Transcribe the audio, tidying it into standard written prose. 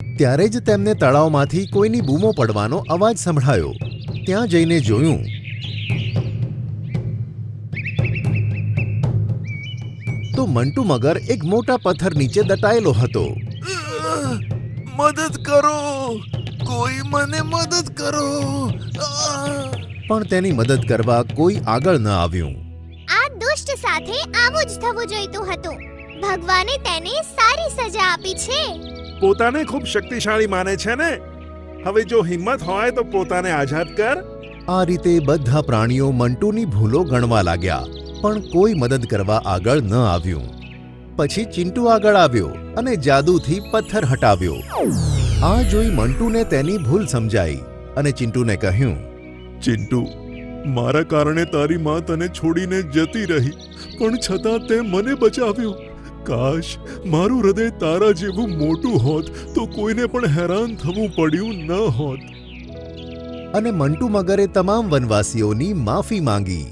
ત્યારે જ તેમને તળાવમાંથી કોઈની બૂમો પડવાનો અવાજ સંભળાયો. ત્યાં જઈને જોયું તો મંટુ મગર એક મોટા પથ્થર નીચે દટાયેલો હતો. મદદ કરો, કોઈ મને મદદ કરો. પણ તેની મદદ કરવા કોઈ આગળ ન આવ્યું. આ દુષ્ટ સાથે આવું જ થવું જોઈતું હતું. ભગવાને તેને સારી સજા આપી છે. પોતાને ખૂબ શક્તિશાળી માને છે ને? હવે જો હિંમત હોય તો પોતાને આઝાદ કર. આ રીતે બધા પ્રાણીઓ મંટુની ભૂલો ગણવા લાગ્યા, પણ કોઈ મદદ કરવા આગળ ન આવ્યું. પછી ચિંટુ આગળ આવ્યો અને જાદુથી પથ્થર હટાવ્યો. આ જોઈ મંટુને તેની ભૂલ સમજાઈ અને ચિંટુને કહ્યું, ચિંટુ, મારા કારણે તારી માં તને છોડીને જતી રહી, પણ છતાં તે મને બચાવ્યો. કાશ મારું હૃદય તારા જેવું મોટું હોત તો કોઈને પણ હેરાન થવું પડ્યું ન હોત. અને મંટુ મગરે તમામ વનવાસીઓની માફી માંગી.